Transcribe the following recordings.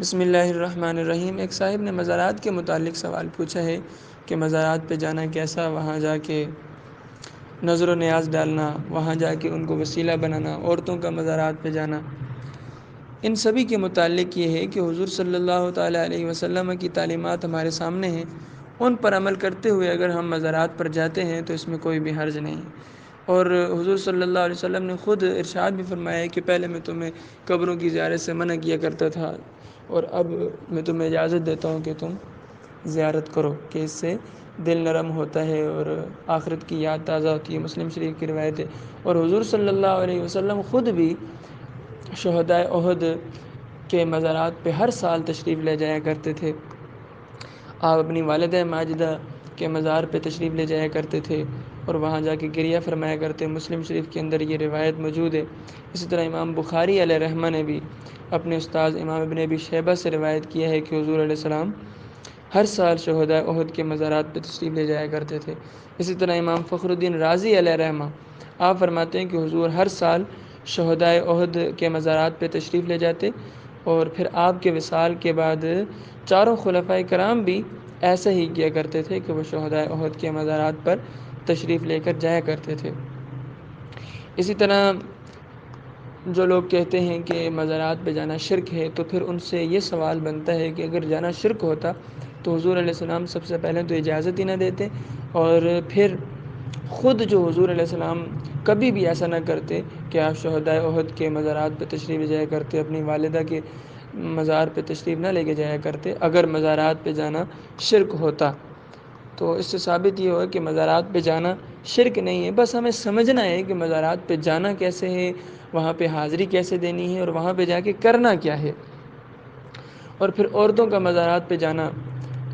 بسم اللہ الرحمن الرحیم۔ ایک صاحب نے مزارات کے متعلق سوال پوچھا ہے کہ مزارات پہ جانا کیسا، وہاں جا کے نظر و نیاز ڈالنا، وہاں جا کے ان کو وسیلہ بنانا، عورتوں کا مزارات پہ جانا، ان سبھی کے متعلق یہ ہے کہ حضور صلی اللہ تعالیٰ علیہ وسلم کی تعلیمات ہمارے سامنے ہیں، ان پر عمل کرتے ہوئے اگر ہم مزارات پر جاتے ہیں تو اس میں کوئی بھی حرج نہیں۔ اور حضور صلی اللہ علیہ وسلم نے خود ارشاد بھی فرمایا ہے کہ پہلے میں تمہیں قبروں کی زیارت سے منع کیا کرتا تھا، اور اب میں تمہیں اجازت دیتا ہوں کہ تم زیارت کرو، کہ اس سے دل نرم ہوتا ہے اور آخرت کی یاد تازہ ہوتی ہے۔ مسلم شریف کی روایت ہے۔ اور حضور صلی اللہ علیہ وسلم خود بھی شہدائے احد کے مزارات پہ ہر سال تشریف لے جایا کرتے تھے۔ آپ اپنی والدہ ماجدہ کے مزار پہ تشریف لے جایا کرتے تھے اور وہاں جا کے گریہ فرمایا کرتے۔ مسلم شریف کے اندر یہ روایت موجود ہے۔ اسی طرح امام بخاری علیہ رحمہ نے بھی اپنے استاد امام ابن ابی شیبہ سے روایت کیا ہے کہ حضور علیہ السلام ہر سال شہداء احد کے مزارات پہ تشریف لے جایا کرتے تھے۔ اسی طرح امام فخر الدین رازی علیہ رحمہ آپ فرماتے ہیں کہ حضور ہر سال شہداء احد کے مزارات پہ تشریف لے جاتے، اور پھر آپ کے وصال کے بعد چاروں خلفائے کرام بھی ایسا ہی کیا کرتے تھے کہ وہ شہداء احد کے مزارات پر تشریف لے کر جایا کرتے تھے۔ اسی طرح جو لوگ کہتے ہیں کہ مزارات پہ جانا شرک ہے، تو پھر ان سے یہ سوال بنتا ہے کہ اگر جانا شرک ہوتا تو حضور علیہ السلام سب سے پہلے تو اجازت ہی نہ دیتے، اور پھر خود جو حضور علیہ السلام کبھی بھی ایسا نہ کرتے کہ آپ شہداء احد کے مزارات پہ تشریف لے جایا کرتے، اپنی والدہ کے مزار پہ تشریف نہ لے کے جایا کرتے اگر مزارات پہ جانا شرک ہوتا۔ تو اس سے ثابت یہ ہوا کہ مزارات پہ جانا شرک نہیں ہے، بس ہمیں سمجھنا ہے کہ مزارات پہ جانا کیسے ہے، وہاں پہ حاضری کیسے دینی ہے، اور وہاں پہ جا کے کرنا کیا ہے۔ اور پھر عورتوں کا مزارات پہ جانا،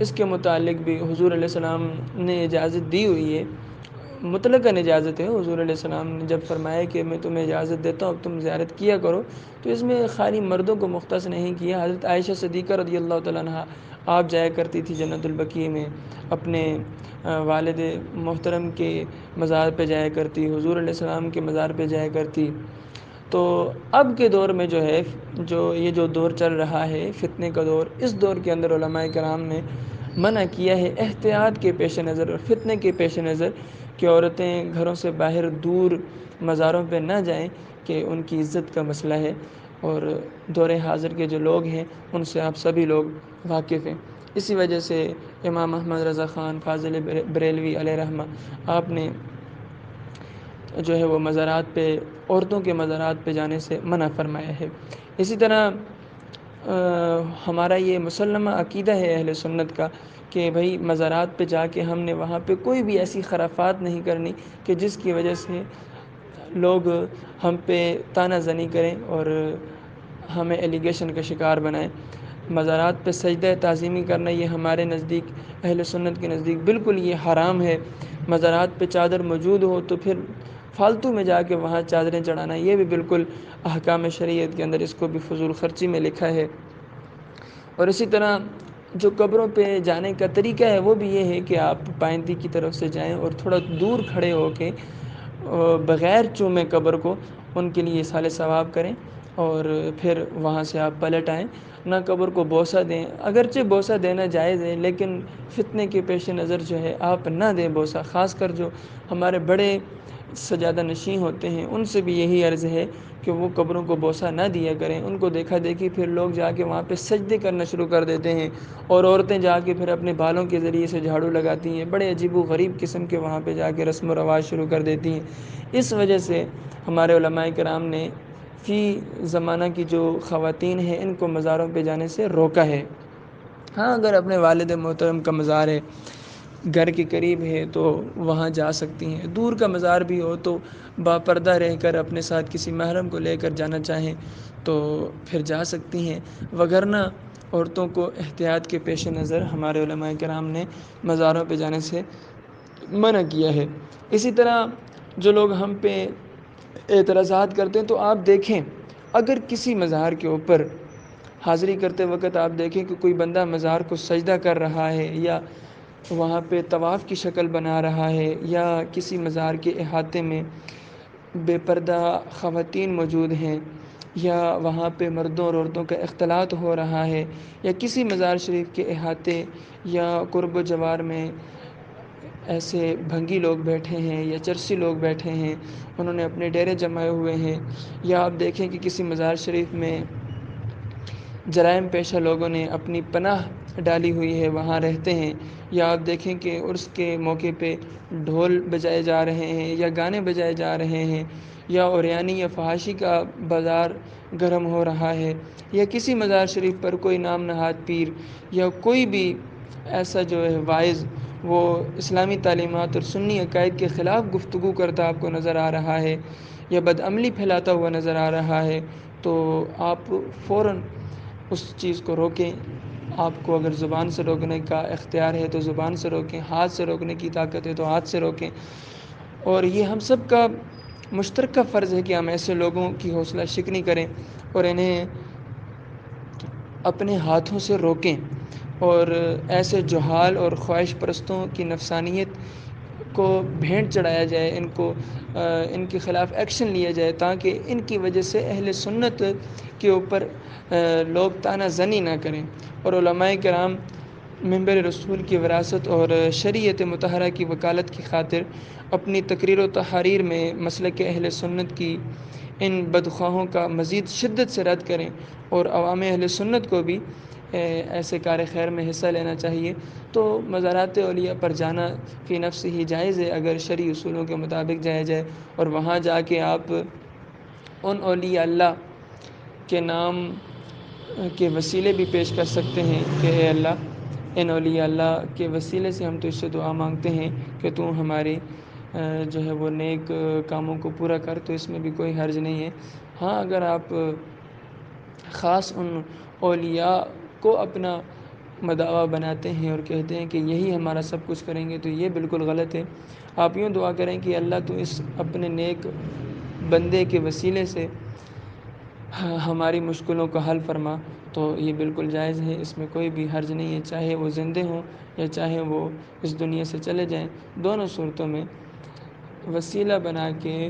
اس کے متعلق بھی حضور علیہ السلام نے اجازت دی ہوئی ہے، مطلقاً اجازت ہے۔ حضور علیہ السلام نے جب فرمایا کہ میں تمہیں اجازت دیتا ہوں اب تم زیارت کیا کرو، تو اس میں خالی مردوں کو مختص نہیں کیا۔ حضرت عائشہ صدیقہ رضی اللہ تعالیٰ عنہا آپ جایا کرتی تھی جنت البقیع میں، اپنے والد محترم کے مزار پہ جایا کرتی، حضور علیہ السلام کے مزار پہ جایا کرتی۔ تو اب کے دور میں جو ہے، جو دور چل رہا ہے فتنے کا دور، اس دور کے اندر علماء کرام نے منع کیا ہے احتیاط کے پیش نظر اور فتنے کے پیش نظر کہ عورتیں گھروں سے باہر دور مزاروں پہ نہ جائیں، کہ ان کی عزت کا مسئلہ ہے۔ اور دور حاضر کے جو لوگ ہیں ان سے آپ سبھی لوگ واقف ہیں۔ اسی وجہ سے امام احمد رضا خان فاضل بریلوی علیہ رحمہ آپ نے جو ہے وہ مزارات پہ، عورتوں کے مزارات پہ جانے سے منع فرمایا ہے۔ اسی طرح ہمارا یہ مسلمہ عقیدہ ہے اہل سنت کا کہ بھئی مزارات پہ جا کے ہم نے وہاں پہ کوئی بھی ایسی خرافات نہیں کرنی کہ جس کی وجہ سے لوگ ہم پہ طعنہ زنی کریں اور ہمیں ایلیگیشن کا شکار بنائیں۔ مزارات پہ سجدہ تعظیمی کرنا یہ ہمارے نزدیک، اہل سنت کے نزدیک بالکل یہ حرام ہے۔ مزارات پہ چادر موجود ہو تو پھر فالتو میں جا کے وہاں چادریں چڑھانا یہ بھی بالکل احکام شریعت کے اندر اس کو بھی فضول خرچی میں لکھا ہے۔ اور اسی طرح جو قبروں پہ جانے کا طریقہ ہے وہ بھی یہ ہے کہ آپ پائندی کی طرف سے جائیں اور تھوڑا دور کھڑے ہو کے بغیر چومے قبر کو ان کے لیے ایصال ثواب کریں، اور پھر وہاں سے آپ پلٹ آئیں۔ نہ قبر کو بوسہ دیں، اگرچہ بوسہ دینا جائز ہے لیکن فتنے کے پیش نظر جو ہے آپ نہ دیں بوسہ۔ خاص کر جو ہمارے بڑے سجادہ نشین ہوتے ہیں ان سے بھی یہی عرض ہے کہ وہ قبروں کو بوسہ نہ دیا کریں۔ ان کو دیکھا دیکھی پھر لوگ جا کے وہاں پہ سجدے کرنا شروع کر دیتے ہیں، اور عورتیں جا کے پھر اپنے بالوں کے ذریعے سے جھاڑو لگاتی ہیں، بڑے عجیب و غریب قسم کے وہاں پہ جا کے رسم و رواج شروع کر دیتی ہیں۔ اس وجہ سے ہمارے علماء کرام نے فی زمانہ کی جو خواتین ہیں ان کو مزاروں پہ جانے سے روکا ہے۔ ہاں اگر اپنے والد محترم کا مزار ہے، گھر کے قریب ہے تو وہاں جا سکتی ہیں، دور کا مزار بھی ہو تو باپردہ رہ کر اپنے ساتھ کسی محرم کو لے کر جانا چاہیں تو پھر جا سکتی ہیں، وگرنہ عورتوں کو احتیاط کے پیش نظر ہمارے علماء کرام نے مزاروں پہ جانے سے منع کیا ہے۔ اسی طرح جو لوگ ہم پہ اعتراضات کرتے ہیں تو آپ دیکھیں، اگر کسی مزار کے اوپر حاضری کرتے وقت آپ دیکھیں کہ کوئی بندہ مزار کو سجدہ کر رہا ہے، یا وہاں پہ طواف کی شکل بنا رہا ہے، یا کسی مزار کے احاطے میں بے پردہ خواتین موجود ہیں، یا وہاں پہ مردوں اور عورتوں کا اختلاط ہو رہا ہے، یا کسی مزار شریف کے احاطے یا قرب و جوار میں ایسے بھنگی لوگ بیٹھے ہیں یا چرسی لوگ بیٹھے ہیں، انہوں نے اپنے ڈیرے جمائے ہوئے ہیں، یا آپ دیکھیں کہ کسی مزار شریف میں جرائم پیشہ لوگوں نے اپنی پناہ ڈالی ہوئی ہے، وہاں رہتے ہیں، یا آپ دیکھیں کہ عرس کے موقع پہ ڈھول بجائے جا رہے ہیں یا گانے بجائے جا رہے ہیں، یا عریانی یا فحاشی کا بازار گرم ہو رہا ہے، یا کسی مزار شریف پر کوئی نام نہاد پیر یا کوئی بھی ایسا جو ہے واعظ وہ اسلامی تعلیمات اور سنی عقائد کے خلاف گفتگو کرتا آپ کو نظر آ رہا ہے یا بدعملی پھیلاتا ہوا نظر آ رہا ہے، تو آپ فوراً اس چیز کو روکیں۔ آپ کو اگر زبان سے روکنے کا اختیار ہے تو زبان سے روکیں، ہاتھ سے روکنے کی طاقت ہے تو ہاتھ سے روکیں، اور یہ ہم سب کا مشترکہ فرض ہے کہ ہم ایسے لوگوں کی حوصلہ شکنی کریں اور انہیں اپنے ہاتھوں سے روکیں، اور ایسے جہال اور خواہش پرستوں کی نفسانیت کو بھینٹ چڑھایا جائے، ان کے خلاف ایکشن لیا جائے، تاکہ ان کی وجہ سے اہل سنت کے اوپر لوگ طعنہ زنی نہ کریں، اور علماء کرام منبر رسول کی وراثت اور شریعت مطہرہ کی وکالت کی خاطر اپنی تقریر و تحاریر میں مسلک اہل سنت کی ان بدخواہوں کا مزید شدت سے رد کریں، اور عوام اہل سنت کو بھی ایسے کار خیر میں حصہ لینا چاہیے۔ تو مزارات اولیاء پر جانا فی نفس ہی جائز ہے اگر شرعی اصولوں کے مطابق جایا جائے، اور وہاں جا کے آپ ان اولیاء اللہ کے نام کے وسیلے بھی پیش کر سکتے ہیں کہ اے اللہ، ان اولیاء اللہ کے وسیلے سے ہم تو اس سے دعا مانگتے ہیں کہ تو ہماری جو ہے وہ نیک کاموں کو پورا کر، تو اس میں بھی کوئی حرج نہیں ہے۔ ہاں، اگر آپ خاص ان اولیاء کو اپنا مدعو بناتے ہیں اور کہتے ہیں کہ یہی ہمارا سب کچھ کریں گے، تو یہ بالکل غلط ہے۔ آپ یوں دعا کریں کہ اللہ تو اس اپنے نیک بندے کے وسیلے سے ہماری مشکلوں کو حل فرما، تو یہ بالکل جائز ہے، اس میں کوئی بھی حرج نہیں ہے، چاہے وہ زندے ہوں یا چاہے وہ اس دنیا سے چلے جائیں، دونوں صورتوں میں وسیلہ بنا کے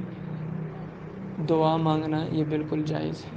دعا مانگنا یہ بالکل جائز ہے۔